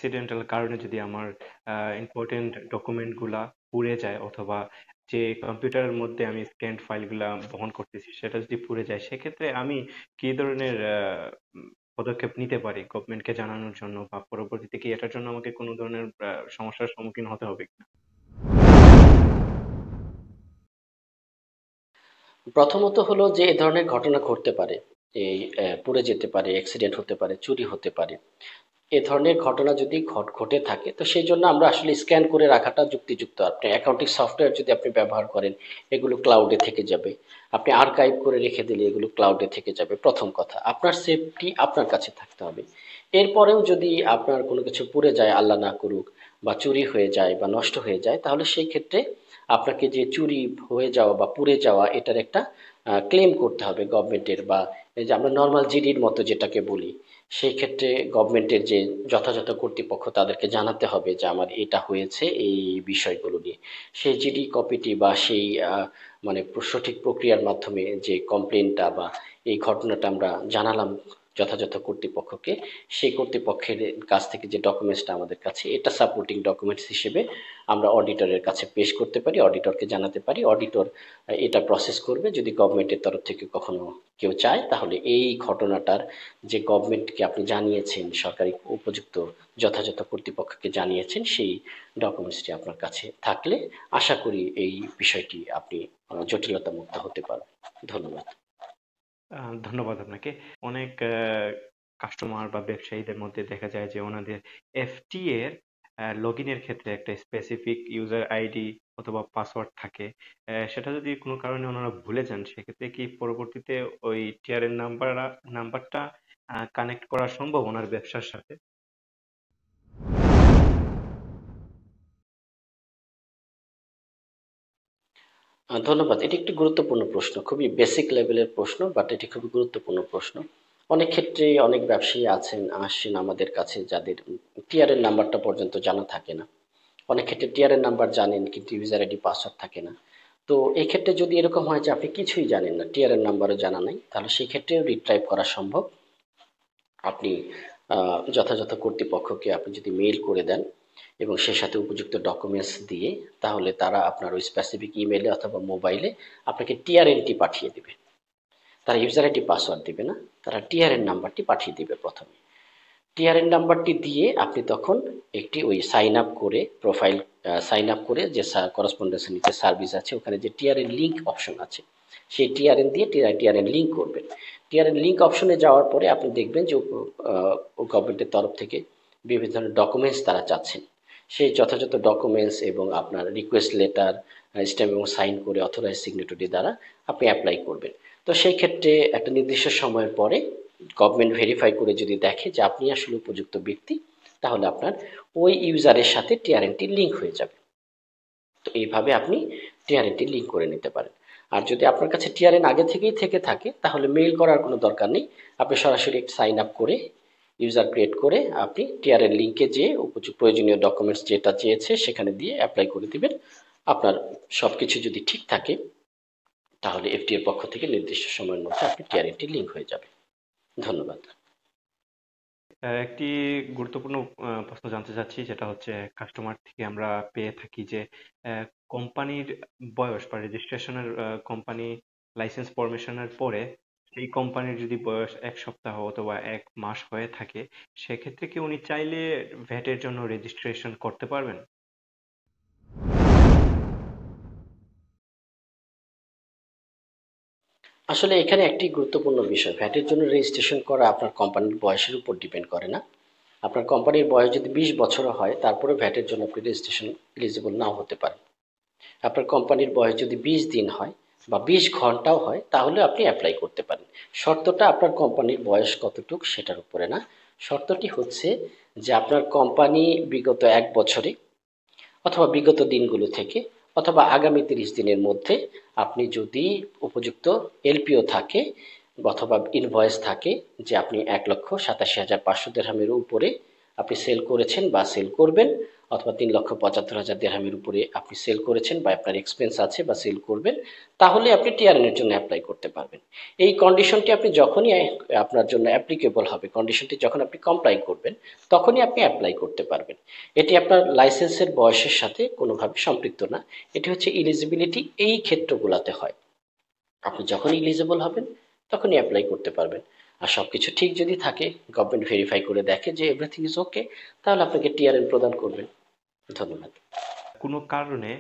Accidental কারণে যদি আমার ইম্পর্টেন্ট ডকুমেন্টগুলা পুড়ে যায়, অথবা যে কম্পিউটারের মধ্যে আমি স্ক্যান্ড ফাইলগুলা বহন করতেছি সেটা যদি পুড়ে যায়, সেক্ষেত্রে আমি কি ধরনের পদক্ষেপ নিতে পারি গভর্নমেন্টকে জানানোর জন্য, বা পরবর্তীতে কি এটার জন্য আমাকে কোনো ধরনের সমস্যার সম্মুখীন হতে হবে কিনা? প্রথমত হলো যে এ ধরনের ঘটনা ঘটতে পারে। এই পুড়ে যেতে পারে, অ্যাক্সিডেন্ট হতে পারে, চুরি হতে পারে। এ ধরনের ঘটনা যদি ঘটে থাকে তো সেই জন্য আমরা আসলে স্ক্যান করে রাখাটা যুক্তিযুক্ত। আপনি অ্যাকাউন্টিং সফটওয়্যার যদি আপনি ব্যবহার করেন, এগুলো ক্লাউডে থেকে যাবে। আপনি আর্কাইভ করে রেখে দিলে এগুলো ক্লাউডে থেকে যাবে। প্রথম কথা, আপনার সেফটি আপনার কাছে থাকতে হবে। এরপরেও যদি আপনার কোনো কিছু পুড়ে যায়, আল্লাহ না করুক, বা চুরি হয়ে যায় বা নষ্ট হয়ে যায়, তাহলে সেই ক্ষেত্রে আপনাকে যে চুরি হয়ে যাওয়া বা পুড়ে যাওয়া এটার একটা ক্লেম করতে হবে গভর্নমেন্টের, বা এই যে আমরা নর্মাল জিডির মতো যেটাকে বলি, সেই ক্ষেত্রে গভর্নমেন্টের যে যথাযথ কর্তৃপক্ষ তাদেরকে জানাতে হবে যে আমার এটা হয়েছে এই বিষয়গুলো নিয়ে। সেই জিডি কপিটি বা সেই মানে সঠিক প্রক্রিয়ার মাধ্যমে যে কমপ্লেনটা বা এই ঘটনাটা আমরা জানালাম যথাযথ কর্তৃপক্ষকে, সেই কর্তৃপক্ষের কাছ থেকে যে ডকুমেন্টসটা আমাদের কাছে, এটা সাপোর্টিং ডকুমেন্টস হিসেবে আমরা অডিটরের কাছে পেশ করতে পারি, অডিটরকে জানাতে পারি। অডিটর এটা প্রসেস করবে। যদি গভর্নমেন্টের তরফ থেকে কখনো কেউ চায়, তাহলে এই ঘটনাটার যে গভর্নমেন্টকে আপনি জানিয়েছেন, সরকারি উপযুক্ত যথাযথ কর্তৃপক্ষকে জানিয়েছেন, সেই ডকুমেন্টসটি আপনার কাছে থাকলে আশা করি এই বিষয়টি আপনি জটিলতা মুক্ত হতে পারবেন। ধন্যবাদ। ধন্যবাদ আপনাকে। অনেক কাস্টমার বা ব্যবসায়ীদের মধ্যে দেখা যায় যে ওনাদের এফটি এর লগ ইনের ক্ষেত্রে একটা স্পেসিফিক ইউজার আইডি অথবা পাসওয়ার্ড থাকে। সেটা যদি কোনো কারণে ওনারা ভুলে যান, সেক্ষেত্রে কি পরবর্তীতে ওই টিআরএন নাম্বারটা কানেক্ট করা সম্ভব ওনার ব্যবসার সাথে? ধন্যবাদ। এটি একটি গুরুত্বপূর্ণ প্রশ্ন, খুবই বেসিক লেভেলের প্রশ্ন, বাট এটি খুবই গুরুত্বপূর্ণ প্রশ্ন। অনেক ক্ষেত্রে অনেক ব্যবসায়ী আসেন আমাদের কাছে যাদের টিআরএন নাম্বারটা পর্যন্ত জানা থাকে না। অনেক ক্ষেত্রে টিআরএন নাম্বার জানেন কিন্তু ইউজার আইডি পাসওয়ার্ড থাকে না। তো এই ক্ষেত্রে যদি এরকম হয় যে আপনি কিছুই জানেন না, টিআরএন নাম্বারও জানা নাই, তাহলে সেই ক্ষেত্রে রিট্রাইভ করা সম্ভব। আপনি যথাযথ কর্তৃপক্ষকে আপনি যদি মেইল করে দেন এবং সে সাথে উপযুক্ত ডকুমেন্টস দিয়ে, তাহলে তারা আপনার ওই স্পেসিফিক ইমেইলে অথবা মোবাইলে আপনাকে টিআরএনটি পাঠিয়ে দিবে। তারা ইউজার আইডি পাসওয়ার্ড দিবে না, তারা টিআরএন নাম্বারটি পাঠিয়ে দিবে প্রথমে। টিআরএন নাম্বারটি দিয়ে আপনি তখন একটি ওই সাইন আপ করে প্রোফাইল সাইন আপ করে যে করসপন্ডেন্সের নিচে সার্ভিস আছে, ওখানে যে টিআরএন লিঙ্ক অপশন আছে, সেই টিআরএন দিয়ে টিআরএন লিঙ্ক করবেন। টিআরএন লিঙ্ক অপশনে যাওয়ার পরে আপনি দেখবেন যে গভর্নমেন্টের তরফ থেকে বিভিন্ন ধরনের ডকুমেন্টস তারা চাচ্ছেন। সেই যথাযথ ডকুমেন্টস এবং আপনার রিকোয়েস্ট লেটার স্ট্যাম্প এবং সাইন করে অথরাইজ সিগনেটরি দ্বারা আপনি অ্যাপ্লাই করবেন। তো সেই ক্ষেত্রে একটা নির্দিষ্ট সময়ের পরে গভর্নমেন্ট ভেরিফাই করে যদি দেখে যে আপনি আসলে উপযুক্ত ব্যক্তি, তাহলে আপনার ওই ইউজারের সাথে টিআরএনটি লিঙ্ক হয়ে যাবে। তো এইভাবে আপনি টিআরএনটি লিঙ্ক করে নিতে পারেন। আর যদি আপনার কাছে টিআরএন আগে থেকেই থেকে থাকে, তাহলে মেইল করার কোনো দরকার নেই। আপনি সরাসরি সাইন আপ করে ইউজার ক্রিয়েট করে আপনি টিআরএন লিঙ্কে যে উপযুক্ত প্রয়োজনীয় ডকুমেন্টস যেটা চেয়েছে সেখানে দিয়ে অ্যাপ্লাই করে দিবেন। আপনার সবকিছু যদি ঠিক থাকে, তাহলে এফটি এর পক্ষ থেকে নির্দিষ্ট সময়ের মধ্যে আপনি টিআরএনটি লিঙ্ক হয়ে যাবে। ধন্যবাদ। একটি গুরুত্বপূর্ণ প্রশ্ন জানতে চাচ্ছি, যেটা হচ্ছে কাস্টমার থেকে আমরা পেয়ে থাকি যে কোম্পানির বয়স বা রেজিস্ট্রেশনের, কোম্পানি লাইসেন্স ফরমেশনের পরে এই কোম্পানির যদি বয়স 1 সপ্তাহ অথবা 1 মাস হয়ে থাকে, সেক্ষেত্রে কি উনি চাইলে ভ্যাটের জন্য রেজিস্ট্রেশন করতে পারবেন? আসলে এখানে একটি গুরুত্বপূর্ণ বিষয়, ভ্যাটের জন্য রেজিস্ট্রেশন করা আপনার কোম্পানির বয়সের উপর ডিপেন্ড করে না। আপনার কোম্পানির বয়স যদি 20 বছরও হয়, তারপরে ভ্যাটের জন্য আপনি রেজিস্ট্রেশন এলিজিবল নাও হতে পারেন। আপনার কোম্পানির বয়স যদি 20 দিন হয় বা 20 ঘন্টাও হয়, তাহলে আপনি অ্যাপ্লাই করতে পারেন। শর্তটা আপনার কোম্পানির বয়স কতটুক সেটার উপরে না, শর্তটি হচ্ছে যে আপনার কোম্পানি বিগত 1 বছরে অথবা বিগত দিনগুলো থেকে অথবা আগামী 30 দিনের মধ্যে আপনি যদি উপযুক্ত এলপিও থাকে অথবা ইনভয়েস থাকে যে আপনি 1,87,500 দিরহামের উপরে আপনি সেল করেছেন বা সেল করবেন, অথবা 3,75,000 দিরহামের উপরে আপনি সেল করেছেন বা আপনার এক্সপেন্স আছে বা সেল করবেন, তাহলে আপনি টিআরএন এর জন্য অ্যাপ্লাই করতে পারবেন। এই কন্ডিশনটি আপনি যখনই আপনার জন্য অ্যাপ্লিকেবল হবে, কন্ডিশনটি যখন আপনি কমপ্লাই করবেন, তখনই আপনি অ্যাপ্লাই করতে পারবেন। এটি আপনার লাইসেন্সের বয়সের সাথে কোনোভাবে সম্পৃক্ত না। এটি হচ্ছে ইলিজিবিলিটি এই ক্ষেত্রগুলোতে হয়। আপনি যখনই ইলিজিবল হবেন তখনই অ্যাপ্লাই করতে পারবেন। আর সবকিছু ঠিক যদি থাকে, গভর্নমেন্ট ভেরিফাই করে দেখে যে এভরিথিং ইজ ওকে, তাহলে আপনাকে টিআরএন প্রদান করবেন। ধন্যবাদ। কোনো কারণে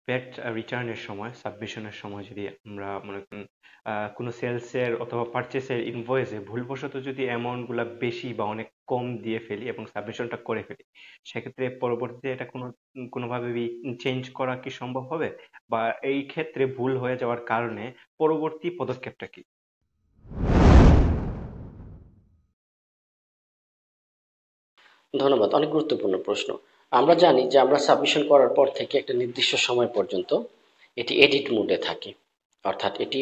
ভ্যাট রিটার্নের সময়, সাবমিশনের সময় যদি আমরা মনে করেন কোনো সেলসের অথবা পারচেসের ইনভয়েসে ভুলবশত যদি অ্যামাউন্টগুলো বেশি বা অনেক কম দিয়ে ফেলি এবং সাবমিশনটা করে ফেলি, সেক্ষেত্রে পরবর্তীতে এটা কোনোভাবে চেঞ্জ করা কি সম্ভব হবে? বা এই ক্ষেত্রে ভুল হয়ে যাওয়ার কারণে পরবর্তী পদক্ষেপটা কি? ধন্যবাদ, অনেক গুরুত্বপূর্ণ প্রশ্ন। আমরা জানি যে আমরা সাবমিশন করার পর থেকে একটা নির্দিষ্ট সময় পর্যন্ত এটি এডিট মোডে থাকে। অর্থাৎ এটি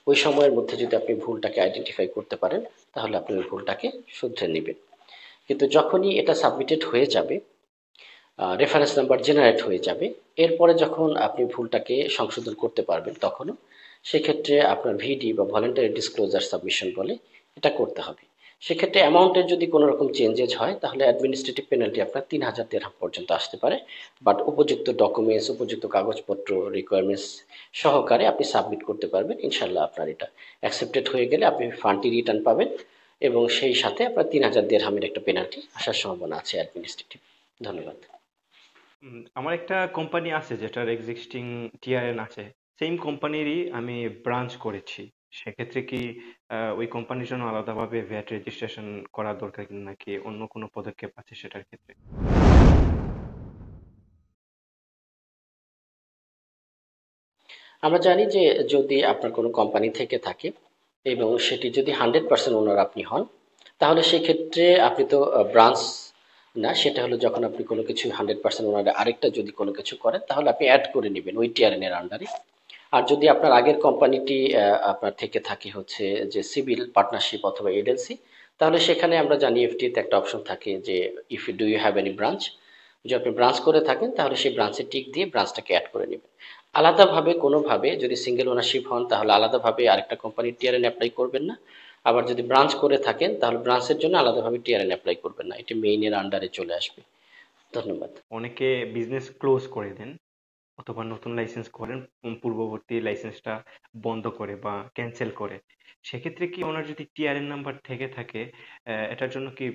ওই সময়ের মধ্যে যদি আপনি ভুলটাকে আইডেন্টিফাই করতে পারেন, তাহলে আপনি ওই ভুলটাকে শুধরে নেবেন। কিন্তু যখনই এটা সাবমিটেড হয়ে যাবে, রেফারেন্স নাম্বার জেনারেট হয়ে যাবে, এরপরে যখন আপনি ভুলটাকে সংশোধন করতে পারবেন তখনও সেক্ষেত্রে আপনার ভিডি বা ভলেন্টারি ডিসক্লোজার সাবমিশন বলে, এটা করতে হবে। সেক্ষেত্রে অ্যামাউন্টের যদি কোনো রকম চেঞ্জেস হয় তাহলে অ্যাডমিনিস্ট্রেটিভ পেনাল্টি আপনার 3,000 দিরহাম পর্যন্ত আসতে পারে। বাট উপযুক্ত ডকুমেন্টস, উপযুক্ত কাগজপত্র রিকোয়ারমেন্টস সহকারে আপনি সাবমিট করতে পারবেন। ইনশাল্লাহ আপনার এটা অ্যাকসেপ্টেড হয়ে গেলে আপনি ফান্ডটি রিটার্ন পাবেন, এবং সেই সাথে আপনার 3,000 দিরহামের একটা পেনাল্টি আসার সম্ভাবনা আছে অ্যাডমিনিস্ট্রেটিভ। ধন্যবাদ। আমার একটা কোম্পানি আছে যেটার এক্সিস্টিং টিআরএন আছে, সেম কোম্পানিরই আমি ব্রাঞ্চ করেছি। সেক্ষেত্রে কি ওই কোম্পানির জন্য আলাদাভাবে ভ্যাট রেজিস্ট্রেশন করা দরকার কি, নাকি অন্য কোনো পদক্ষেপ আছে সেটার ক্ষেত্রে? আমরা জানি যে যদি আপনার কোনো কোম্পানি থেকে থাকে এবং সেটি যদি 100% ওনার আপনি হন, তাহলে সেক্ষেত্রে আপনি তো ব্রাঞ্চ না, সেটা হলো যখন আপনি কোনো কিছু 100% ওনার আরেকটা যদি কোনো কিছু করেন তাহলে আপনি অ্যাড করে নেবেন ওই টিআরএন এর আন্ডারে। আর যদি আপনার আগের কোম্পানিটি আপনার থেকে থাকে হচ্ছে যে সিভিল পার্টনারশিপ অথবা এলএলসি, তাহলে সেখানে আমরা জানি এফটিতে একটা অপশন থাকে যে if you do you have any branch, যদি আপনি ব্রাঞ্চ করে থাকেন তাহলে সেই ব্রাঞ্চে টিক দিয়ে ব্রাঞ্চটাকে অ্যাড করে নেবেন। আলাদাভাবে কোনোভাবে যদি সিঙ্গেল ওনারশিপ হন তাহলে আলাদাভাবে আরেকটা কোম্পানির টিআরএন অ্যাপ্লাই করবেন না। আবার যদি ব্রাঞ্চ করে থাকেন তাহলে ব্রাঞ্চের জন্য আলাদাভাবে টিআরএন অ্যাপ্লাই করবেন না, এটি মেইনের আন্ডারে চলে আসবে। ধন্যবাদ। অনেকে বিজনেস ক্লোজ করে দেন অথবা নতুন লাইসেন্স করেন, পূর্ববর্তী লাইসেন্সটা বন্ধ করে বা ক্যান্সেল করে। সেক্ষেত্রে কি ওনার যদি টিআরএন নাম্বার থেকে থাকে, এটার জন্য কি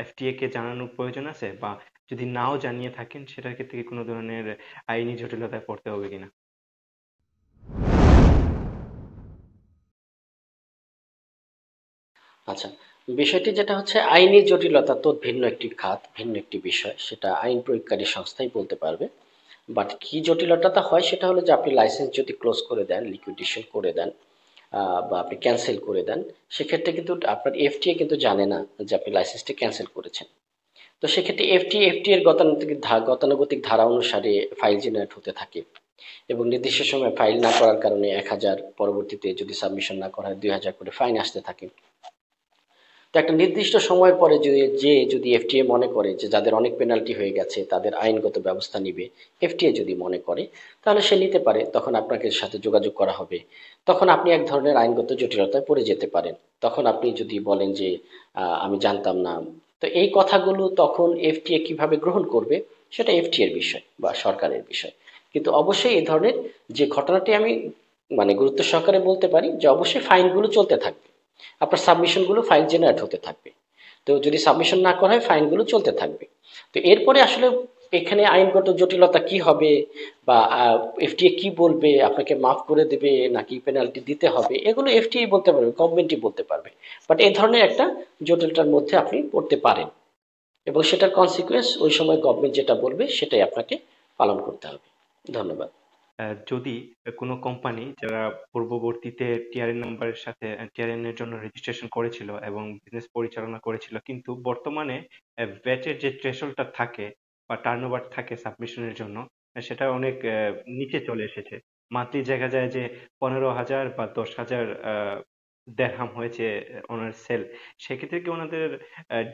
এফটিএ কে জানানোর প্রয়োজন আছে? বা যদি নাও জানিয়ে থাকেন সেটার ক্ষেত্রে কি কোনো ধরনের আইনি জটিলতায় পড়তে হবে কিনা? আচ্ছা, বিষয়টি যেটা হচ্ছে আইনি জটিলতা তো ভিন্ন একটি খাত, ভিন্ন একটি বিষয়, সেটা আইন প্রয়োগকারী সংস্থাই বলতে পারবে। বাট কি জটিলতাটা হয় সেটা হলো যে আপনি লাইসেন্স যদি ক্লোজ করে দেন, লিকুইডেশন করে দেন, বা আপনি ক্যান্সেল করে দেন, সেক্ষেত্রে কিন্তু আপনার এফটিএ কিন্তু জানে না যে আপনি লাইসেন্সটি ক্যান্সেল করেছেন। তো সেক্ষেত্রে এফটি এর গতানুগতিক ধারা অনুসারে ফাইল জেনারেট হতে থাকে, এবং নির্দিষ্ট সময় ফাইল না করার কারণে 1,000, পরবর্তীতে যদি সাবমিশন না করা হয় 2,000 করে ফাইন আসতে থাকে। তো একটা নির্দিষ্ট সময়ের পরে যদি এফটিএ মনে করে যে যাদের অনেক পেনাল্টি হয়ে গেছে তাদের আইনগত ব্যবস্থা নিবে, এফটিএ যদি মনে করে, তাহলে সে নিতে পারে, তখন আপনাকে সাথে যোগাযোগ করা হবে। তখন আপনি এক ধরনের আইনগত জটিলতায় পড়ে যেতে পারেন। তখন আপনি যদি বলেন যে আমি জানতাম না, তো এই কথাগুলো তখন এফটিএ কিভাবে গ্রহণ করবে সেটা এফটিএ এর বিষয় বা সরকারের বিষয়। কিন্তু অবশ্যই এই ধরনের যে ঘটনাটি আমি মানে গুরুত্ব সহকারে বলতে পারি যে অবশ্যই ফাইনগুলো চলতে থাকবে, আপনার সাবমিশনগুলো ফাইল জেনারেট হতে থাকবে। তো যদি সাবমিশন না করা হয় ফাইনগুলো চলতে থাকবে। তো এরপরে আসলে এখানে আইনগত জটিলতা কি হবে বা এফটিএ কি বলবে, আপনাকে মাফ করে দেবে নাকি পেনাল্টি দিতে হবে, এগুলো এফটিএ বলতে পারবে, গভর্নমেন্টই বলতে পারবে। বাট এই ধরনের একটা জটিলতার মধ্যে আপনি পড়তে পারেন, এবং সেটার কনসিকুয়েন্স ওই সময় গভর্নমেন্ট যেটা বলবে সেটাই আপনাকে পালন করতে হবে। ধন্যবাদ। যদি কোনো কোম্পানি যারা পূর্ববর্তীতে টিআরএন নাম্বারের সাথে টিআরএন এর জন্য রেজিস্ট্রেশন করেছিল এবং বিজনেস পরিচালনা করেছিল, কিন্তু বর্তমানে ভ্যাটের যে থ্রেশহোল্ডটা থাকে বা টার্নওভার থাকে সাবমিশনের জন্য, সেটা অনেক নিচে চলে এসেছে। মান্থলি দেখা যায় যে 15,000 বা 10,000 দেড়হাম হয়েছে ওনার সেল, সেক্ষেত্রে কি ওনাদের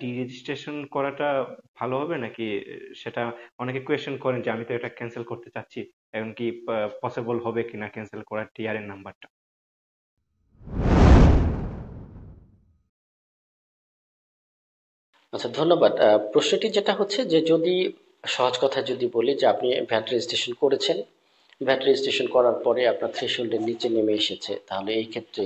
ডিরেজিস্ট্রেশন করাটা ভালো হবে নাকি? সেটা অনেকে কোয়েশ্চেন করেন যে আমি তো এটা ক্যান্সেল করতে চাচ্ছি, এখন কি পসিবল হবে কিনা ক্যান্সেল করার টিআরএন নাম্বারটা? আচ্ছা, ধন্যবাদ। প্রশ্নটি যেটা হচ্ছে যে যদি সহজ কথায় যদি বলি যে আপনি ভ্যাট রেজিস্ট্রেশন করেছেন, ভ্যাট রেজিস্ট্রেশন করার পরে আপনার থ্রেশহোল্ডের নিচে নেমে এসেছে, তাহলে এই ক্ষেত্রে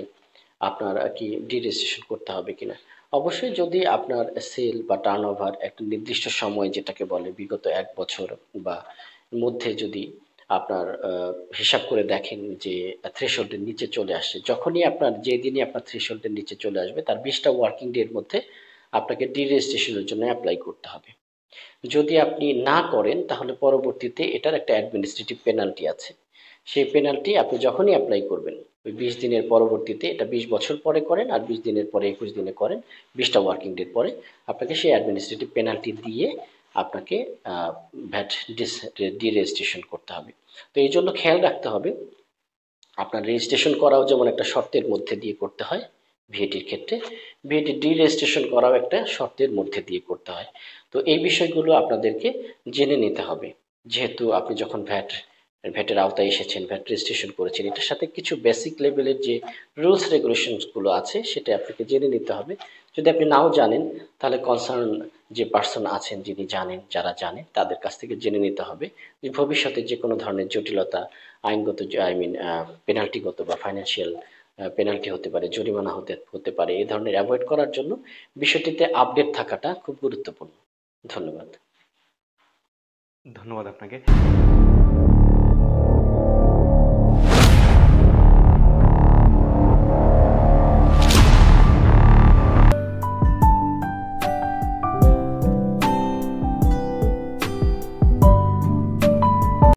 আপনার কি ডি-রেজিস্ট্রেশন করতে হবে কিনা? অবশ্যই যদি আপনার সেল বা টার্নওভার একটা নির্দিষ্ট সময় যেটাকে বলে বিগত ১ বছর বা মধ্যে যদি আপনার হিসাব করে দেখেন যে থ্রেশহোল্ডের নিচে চলে আসছে, যখনই আপনার যেদিনই আপনার থ্রেশহোল্ডের নিচে চলে আসবে তার ২০টা ওয়ার্কিং ডে এর মধ্যে আপনাকে ডি-রেজিস্ট্রেশনের জন্য এপ্লাই করতে হবে। যদি আপনি না করেন তাহলে পরবর্তীতে এটার একটা অ্যাডমিনিস্ট্রেটিভ পেনাল্টি আছে। সেই পেনাল্টি আপনি যখনই অ্যাপ্লাই করবেন ওই ২০ দিনের পরবর্তীতে, এটা ২০ বছর পরে করেন আর ২০ দিনের পরে ২১ দিনে করেন, ২০টা ওয়ার্কিং ডের পরে আপনাকে সেই অ্যাডমিনিস্ট্রেটিভ পেনাল্টি দিয়ে আপনাকে ভ্যাট ডি-রেজিস্ট্রেশন করতে হবে। তো এই জন্য খেয়াল রাখতে হবে আপনার রেজিস্ট্রেশন করাও যেমন একটা শর্তের মধ্যে দিয়ে করতে হয় ভিএটির ক্ষেত্রে, ভিএটি ডি-রেজিস্ট্রেশন করাও একটা শর্তের মধ্যে দিয়ে করতে হয়। তো এই বিষয়গুলো আপনাদেরকে জেনে নিতে হবে। যেহেতু আপনি যখন ভ্যাটের আওতায় এসেছেন, ভ্যাট রেজিস্ট্রেশন করেছেন, এটার সাথে কিছু বেসিক লেভেলের যে রুলস রেগুলেশনস গুলো আছে সেটা আপনাকে জেনে নিতে হবে। যদি আপনি নাও জানেন তাহলে কনসার্ন যে পার্সন আছেন যিনি জানেন, যারা জানেন তাদের কাছ থেকে জেনে নিতে হবে যে ভবিষ্যতে যে কোনো ধরনের জটিলতা, আইনগত আই মিন পেনাল্টিগত বা ফাইন্যান্সিয়াল পেনাল্টি হতে পারে, জরিমানা হতে হতে পারে, এই ধরনের অ্যাভয়েড করার জন্য বিষয়টিতে আপডেট থাকাটা খুব গুরুত্বপূর্ণ। ধন্যবাদ। ধন্যবাদ আপনাকে।